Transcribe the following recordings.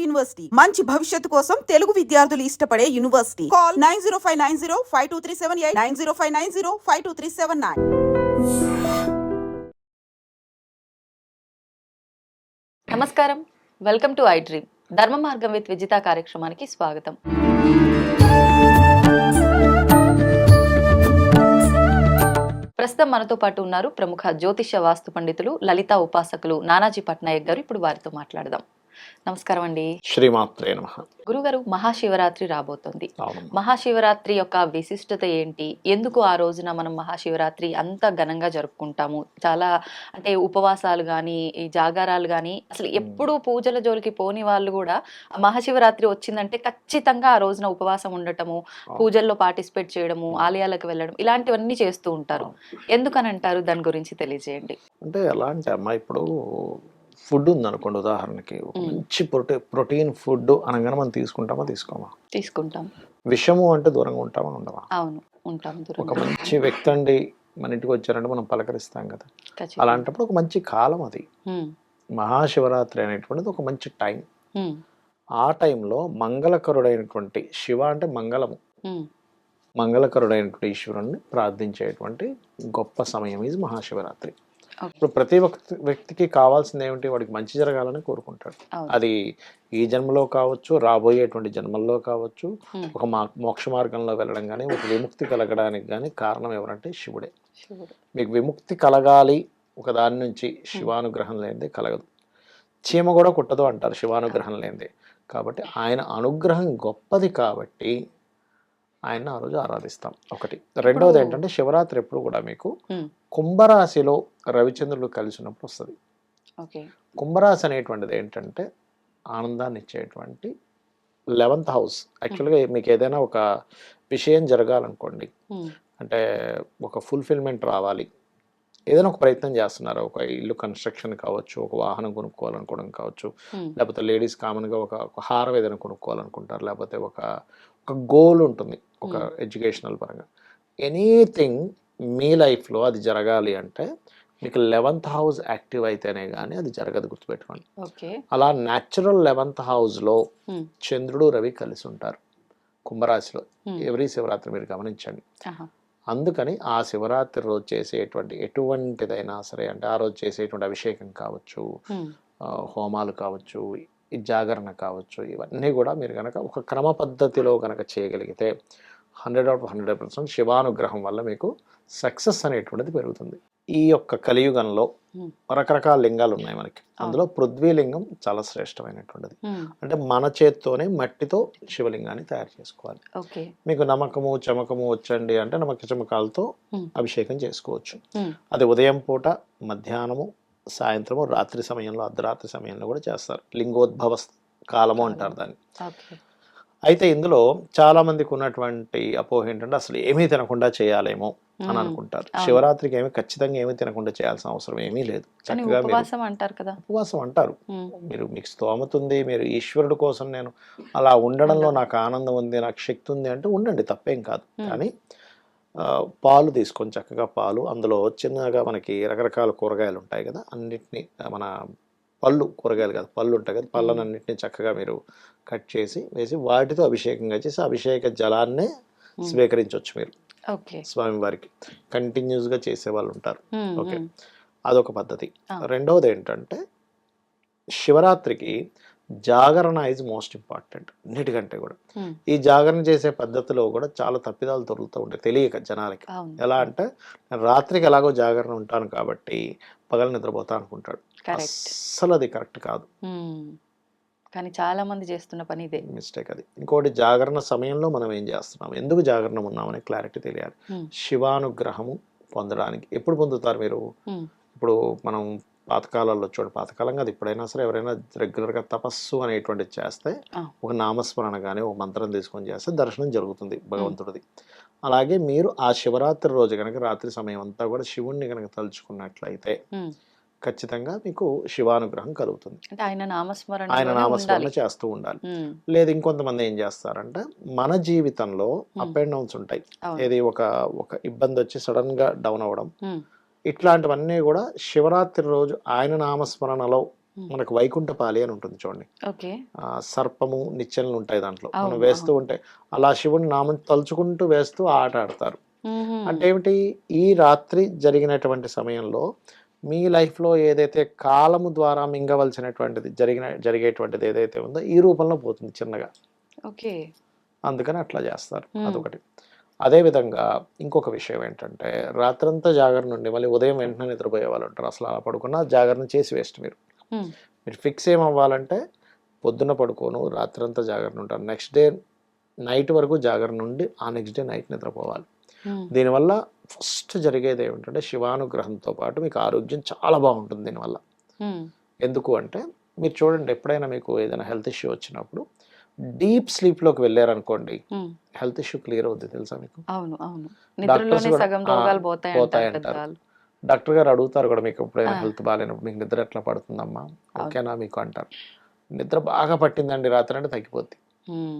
University మంచి భవిష్యత్తు కోసం తెలుగు విద్యార్థులు ఇష్టపడే యూనివర్సిటీ. కాల్ 9059052378 9059052379. నమస్కారం, వెల్కమ్ టు ఐ డ్రీమ్. ధర్మ మార్గం విత్ విజిత కార్యక్రమానికి స్వాగతం. ప్రస్తుతం మనతో పాటు ఉన్నారు ప్రముఖ జ్యోతిష వాస్తు పండితులు, లలిత ఉపాసకులు నానాజీ పట్నాయక్ గారు. ఇప్పుడు వారితో మాట్లాడదాం. నమస్కారం అండి. శ్రీమాత్రే నమః. గురుగారు, మహాశివరాత్రి రాబోతోంది. మహాశివరాత్రి యొక్క విశిష్టత ఏంటి? ఎందుకు ఆ రోజున మనం మహాశివరాత్రి అంత ఘనంగా జరుపుకుంటాము? చాలా అంటే ఉపవాసాలు కానీ, ఈ జాగారాలు కానీ, అసలు ఎప్పుడు పూజల జోలికి పోని వాళ్ళు కూడా మహాశివరాత్రి వచ్చిందంటే ఖచ్చితంగా ఆ రోజున ఉపవాసం ఉండటము, పూజల్లో పార్టిసిపేట్ చేయడము, ఆలయాలకు వెళ్ళడం, ఇలాంటివన్నీ చేస్తూ ఉంటారు. ఎందుకని అంటారు? దాని గురించి తెలియజేయండి. అంటే ఎలా అంటే అమ్మా, ఇప్పుడు ఫుడ్ ఉందనుకోండి, ఉదాహరణకి ఒక మంచి ప్రోటీన్ ఫుడ్ అనగానే మనం తీసుకోమా? తీసుకుంటాం. విషము అంటే దూరంగా ఉంటామా ఉండవా? అవును, ఉంటాం. ఒక మంచి వ్యక్తి అండి మన ఇంటికి వచ్చారంటే మనం పలకరిస్తాం కదా. అలాంటప్పుడు ఒక మంచి కాలం అది. మహాశివరాత్రి అనేటువంటిది ఒక మంచి టైం. ఆ టైంలో మంగళకరుడైనటువంటి శివ అంటే మంగళము, మంగళకరుడైనటువంటి ఈశ్వరుణ్ణి ప్రార్థించేటువంటి గొప్ప సమయం ఇది మహాశివరాత్రి. ఇప్పుడు ప్రతి వ్యక్తికి కావాల్సింది ఏమిటి? వాడికి మంచి జరగాలని కోరుకుంటాడు. అది ఈ జన్మలో కావచ్చు, రాబోయేటువంటి జన్మల్లో కావచ్చు, ఒక మోక్ష మార్గంలో వెళ్ళడం కానీ, ఒక విముక్తి కలగడానికి కానీ కారణం ఎవరంటే శివుడే. మీకు విముక్తి కలగాలి ఒక దాని నుంచి, శివానుగ్రహం లేనిదే కలగదు. చీమ కూడా కుట్టదు అంటారు శివానుగ్రహం లేనిదే. కాబట్టి ఆయన అనుగ్రహం గొప్పది కాబట్టి ఆయన ఆ రోజు ఆరాధిస్తాం. ఒకటి. రెండవది ఏంటంటే శివరాత్రి ఎప్పుడు కూడా మీకు కుంభరాశిలో రవిచంద్రుడు కలిసి ఉన్నప్పుడు వస్తుంది. కుంభరాశి అనేటువంటిది ఏంటంటే ఆనందాన్ని ఇచ్చేటువంటి 11th హౌస్. యాక్చువల్గా మీకు ఏదైనా ఒక విషయం జరగాలనుకోండి, అంటే ఒక ఫుల్ఫిల్మెంట్ రావాలి, ఏదైనా ఒక ప్రయత్నం చేస్తున్నారు, ఒక ఇల్లు కన్స్ట్రక్షన్ కావచ్చు, ఒక వాహనం కొనుక్కోవాలనుకోవడం కావచ్చు, లేకపోతే లేడీస్ కామన్గా ఒక హారం ఏదైనా కొనుక్కోవాలనుకుంటారు, లేకపోతే ఒక గోల్ ఉంటుంది ఒక ఎడ్యుకేషనల్ పరంగా. ఎనీథింగ్ మీ లైఫ్లో అది జరగాలి అంటే మీకు 11th హౌస్ యాక్టివ్ అయితేనే కానీ అది జరగదు, గుర్తుపెట్టుకోండి. అలా న్యాచురల్ 11th హౌస్లో చంద్రుడు రవి కలిసి ఉంటారు కుంభరాశిలో ఎవ్రీ శివరాత్రి, మీరు గమనించండి. అందుకని ఆ శివరాత్రి రోజు చేసేటువంటి ఎటువంటిదైనా సరే, అంటే ఆ రోజు చేసేటువంటి అభిషేకం కావచ్చు, హోమాలు కావచ్చు, ఈ జాగరణ కావచ్చు, ఇవన్నీ కూడా మీరు కనుక ఒక క్రమ పద్ధతిలో కనుక చేయగలిగితే 100% శివానుగ్రహం వల్ల మీకు సక్సెస్ అనేటువంటిది పెరుగుతుంది. ఈ యొక్క కలియుగంలో రకరకాల లింగాలు ఉన్నాయి మనకి. అందులో పృథ్వీలింగం చాలా శ్రేష్టమైనటువంటిది. అంటే మన చేత్తోనే మట్టితో శివలింగాన్ని తయారు చేసుకోవాలి. మీకు నమ్మకము చమకము వచ్చండి అంటే నమ్మక చమకాలతో అభిషేకం చేసుకోవచ్చు. అది ఉదయం పూట, మధ్యాహ్నము, సాయంత్రము, రాత్రి సమయంలో, అర్ధరాత్రి సమయంలో కూడా చేస్తారు. లింగోద్భవ కాలము అంటారు దాన్ని. అయితే ఇందులో చాలా మందికి ఉన్నటువంటి అపోహ ఏంటంటే అసలు ఏమీ తినకుండా చేయాలేమో అని అనుకుంటారు. శివరాత్రికి ఖచ్చితంగా ఏమీ తినకుండా చేయాల్సిన అవసరం ఏమీ లేదు. చక్కగా ఉపవాసం అంటారు. మీకు స్తోమత ఉంది, మీరు ఈశ్వరుడు కోసం నేను అలా ఉండడంలో నాకు ఆనందం ఉంది, నాకు శక్తి ఉంది అంటే ఉండండి, తప్పేం కాదు. కానీ పాలు తీసుకొని చక్కగా పాలు, అందులో చిన్నగా మనకి రకరకాల కూరగాయలు ఉంటాయి కదా, అన్నిటినీ మన కూరగాయలు కదా, పళ్ళు ఉంటాయి కదా, పళ్ళను అన్నింటినీ చక్కగా మీరు కట్ చేసి వేసి వాటితో అభిషేకంగా చేసి అభిషేక జలాన్నే స్వీకరించవచ్చు మీరు స్వామివారికి. కంటిన్యూస్గా చేసే వాళ్ళు ఉంటారు. ఓకే, అదొక పద్ధతి. రెండవది ఏంటంటే శివరాత్రికి జాగరణ ఈజ్ మోస్ట్ ఇంపార్టెంట్ అన్నిటికంటే కూడా. ఈ జాగరణ చేసే పద్ధతిలో కూడా చాలా తప్పిదాలు దొరుకుతూ ఉంటాయి తెలియక జనాలకి. ఎలా అంటే రాత్రికి ఎలాగో జాగరణ ఉంటాను కాబట్టి పగలు నిద్రపోతా అనుకుంటాడు. అస్సలు అది కరెక్ట్ కాదు. కానీ చాలా మంది చేస్తున్న పని ఇదే మిస్టేక్ అది. ఇంకోటి, జాగరణ సమయంలో మనం ఏం చేస్తున్నాం, ఎందుకు జాగరణ ఉన్నామనే క్లారిటీ తెలియాలి. శివానుగ్రహము పొందడానికి ఎప్పుడు పొందుతారు మీరు? ఇప్పుడు మనం పాతకాలంలో చూడండి, పాతకాలం కాదు ఇప్పుడైనా సరే, ఎవరైనా రెగ్యులర్గా తపస్సు అనేటువంటిది చేస్తే, ఒక నామస్మరణ కానీ ఒక మంత్రం తీసుకొని చేస్తే దర్శనం జరుగుతుంది భగవంతుడిది. అలాగే మీరు ఆ శివరాత్రి రోజు కనుక రాత్రి సమయం అంతా కూడా శివుణ్ణి కనుక తలుచుకున్నట్లయితే ఖచ్చితంగా మీకు శివానుగ్రహం కలుగుతుంది. ఆయన నామస్మరణ చేస్తూ ఉండాలి. లేదు ఇంకొంతమంది ఏం చేస్తారంటే, మన జీవితంలో అప్ అండ్ డౌన్స్ ఉంటాయి. ఏది ఒక ఇబ్బంది వచ్చి సడన్ గా డౌన్ అవ్వడం, ఇట్లాంటివన్నీ కూడా శివరాత్రి రోజు ఆయన నామస్మరణలో మనకు వైకుంఠపాలి అని ఉంటుంది చూడండి, ఓకే. సర్పము నిచ్చెనలు ఉంటాయి దాంట్లో, మనం అవును, వేస్తూ అవును. ఉంటే అలా శివుని నామం తలుచుకుంటూ వేస్తూ ఆ ఆట ఆడతారు. హుహు. అంటే ఏమిటి, ఈ రాత్రి జరిగినటువంటి సమయంలో మీ లైఫ్లో ఏదైతే కాలము ద్వారా మింగవలసినటువంటిది జరిగేటువంటిది ఏదైతే ఉందో ఈ రూపంలో పోతుంది చిన్నగా, ఓకే. అందుకని అట్లా చేస్తారు. హ్మ్. అదొకటి. అదే విధంగా ఇంకొక విషయం ఏంటంటే, రాత్రంతా జాగరణ ఉండి మళ్ళీ ఉదయం వెంటనే నిద్రపోయే వాళ్ళు ఉంటారు. అసలు అలా పడుకున్నా జాగరణ చేసి వేస్ట్ మీరు. హ్మ్. మీరు ఫిక్స్ ఏమవ్వాలంటే పొద్దున్న పడుకోను, రాత్రంతా జాగరణ ఉంటాను, నెక్స్ట్ డే నైట్ వరకు జాగరణ ఉండి ఆ నెక్స్ట్ డే నైట్ నిద్రపోవాలి. హ్మ్. దీనివల్ల ఫస్ట్ జరిగేది ఏమిటంటే శివానుగ్రహంతో పాటు మీకు ఆరోగ్యం చాలా బాగుంటుంది దీనివల్ల. హ్మ్. ఎందుకు అంటే మీరు చూడండి, ఎప్పుడైనా మీకు ఏదైనా హెల్త్ ఇష్యూ వచ్చినప్పుడు డీప్ స్లీప్లోకి వెళ్ళారనుకోండి, హ్మ్. హెల్త్ ఇష్యూ క్లియర్ అవుద్ది తెలుసా మీకు. అవును, అవును. డాక్టర్స్ నిద్రలోనే కూడా సగం రోగాలు పోతాయంటారు పోతాయి అంటారు. పెద్దవాళ్ళు. డాక్టర్ గారు అడుగుతారు కూడా, మీకు ఎప్పుడైనా ఆ! హెల్త్ బాగాలేనప్పుడు మీకు నిద్ర ఎట్లా పడుతుందమ్మా, అవును. ఓకేనా మీకు అంటారు. నిద్ర బాగా పట్టిందండి రాత్రి అంటే తగ్గిపోద్ది. హ్మ్.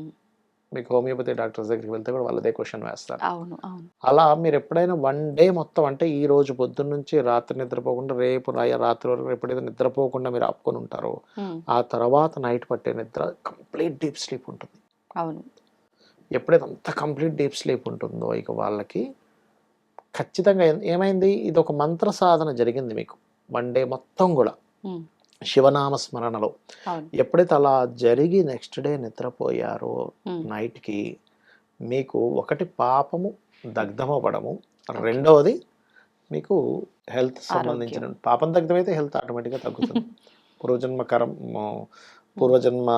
మీకు హోమియోపతి డాక్టర్స్ దగ్గరికి వెళ్తే కూడా వాళ్ళు అదే క్వశ్చన్ వేస్తారు. అవును, అవును. అలా మీరు ఎప్పుడైనా వన్ డే మొత్తం అంటే ఈ రోజు పొద్దున్న నుంచి రాత్రి నిద్రపోకుండా రేపు రాత్రి వరకు ఎప్పుడైతే నిద్రపోకుండా మీరు ఆపుకొని ఉంటారో, హ్మ్. ఆ తర్వాత నైట్ పట్టే నిద్ర కంప్లీట్ డీప్ స్లీప్ ఉంటుంది. అవును. ఎప్పుడైతే అంత కంప్లీట్ డీప్ స్లీప్ ఉంటుందో ఇక వాళ్ళకి ఖచ్చితంగా ఏమైంది, ఇది ఒక మంత్ర సాధన జరిగింది మీకు వన్ డే మొత్తం కూడా హ్మ్. శివనామ స్మరణలో. అవును. ఎప్పుడైతే అలా జరిగి నెక్స్ట్ డే నిద్రపోయారో హ్మ్. నైట్కి, మీకు ఒకటి పాపము దగ్ధమవ్వడము, ఓకే. రెండవది మీకు హెల్త్ ఆరోగ్యం. సంబంధించిన పాపం దగ్ధమైతే హెల్త్ ఆటోమేటిక్గా తగ్గుతుంది. పూర్వజన్మ పూర్వజన్మ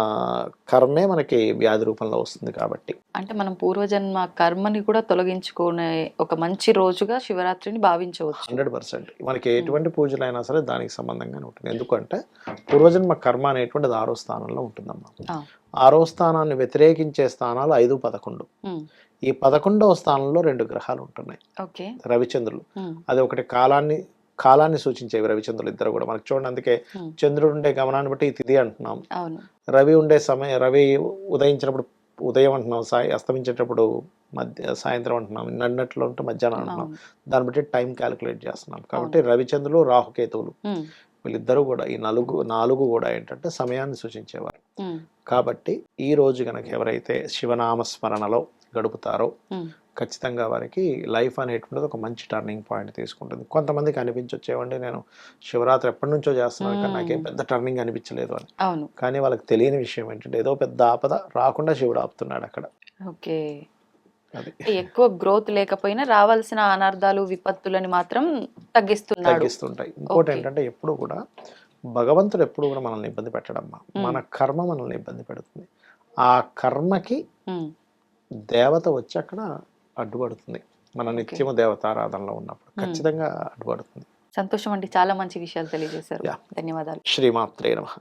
కర్మే మనకి వ్యాధి రూపంలో వస్తుంది కాబట్టి. అంటే మనం పూర్వజన్మ కర్మని కూడా తొలగించుకునే ఒక మంచి రోజుగా శివరాత్రిని భావించవచ్చు. 100% మనకి హ్మ్. ఎటువంటి పూజలైనా సరే దానికి సంబంధంగానే ఉంటుంది. ఎందుకంటే పూర్వజన్మ కర్మ అనేటువంటిది 6వ స్థానంలో ఉంటుందమ్మా. ఆ! 6వ స్థానాన్ని వ్యతిరేకించే స్థానాలు 5, 11. హ్మ్. ఈ 11వ స్థానంలో 2 గ్రహాలు ఉంటున్నాయి, ఓకే. రవిచంద్రులు. హ్మ్. అది ఒకటి కాలాన్ని సూచించేవి రవిచంద్రులు ఇద్దరు కూడా మనకు చూడండి. అందుకే హ్మ్. చంద్రుడు ఉండే గమనాన్ని బట్టి ఈ తిథి అంటున్నాం, అవును. రవి ఉండే సమయం, రవి ఉదయించినప్పుడు ఉదయం అంటున్నాం, అస్తమించేటప్పుడు సాయంత్రం అంటున్నాం, నన్నట్లో ఉంటే మధ్యాహ్నం అంటున్నాం. అవును. దాన్ని బట్టి టైం క్యాలిక్యులేట్ చేస్తున్నాం. కాబట్టి అవును. రవిచంద్రులు రాహుకేతువులు హ్మ్. వీళ్ళిద్దరూ కూడా ఈ నాలుగు కూడా ఏంటంటే సమయాన్ని సూచించేవారు. హ్మ్. కాబట్టి ఈ రోజు కనుక ఎవరైతే శివనామ స్మరణలో గడుపుతారో హ్మ్. ఖచ్చితంగా వారికి లైఫ్ అనేటువంటిది ఒక మంచి టర్నింగ్ పాయింట్ తీసుకుంటుంది. కొంతమందికి అనిపించొచ్చేవండి, నేను శివరాత్రి ఎప్పటి నుంచో చేస్తున్నాను కానీ నాకేం హ్మ్. పెద్ద టర్నింగ్ అనిపించలేదు అని. అవును. కానీ వాళ్ళకి తెలియని విషయం ఏంటంటే ఏదో పెద్ద ఆపద రాకుండా శివుడు ఆపుతున్నాడు అక్కడ. ఓకే. అది అంటే ఎక్కువ గ్రోత్ లేకపోయినా రావాల్సిన అనర్థాలు, విపత్తులని మాత్రం తగ్గిస్తున్నాడు. తగ్గిస్తుంటాయి. ఇంకోటి ఓకే. ఏంటంటే ఎప్పుడు కూడా భగవంతుడు ఎప్పుడు కూడా మనల్ని ఇబ్బంది పెట్టడమ్మా, హ్మ్. మన కర్మ మనల్ని ఇబ్బంది పెడుతుంది. ఆ కర్మకి హ్మ్. దేవత వచ్చి అక్కడ అడ్డుపడుతుంది. మన ఓకే. నిత్యము దేవతారాధనలో ఉన్నప్పుడు హ్మ్. ఖచ్చితంగా అడ్డుపడుతుంది. సంతోషం అండి. చాలా మంచి విషయాలు తెలియజేశారు. యాహ్! ధన్యవాదాలు. శ్రీమాత్రే నమః.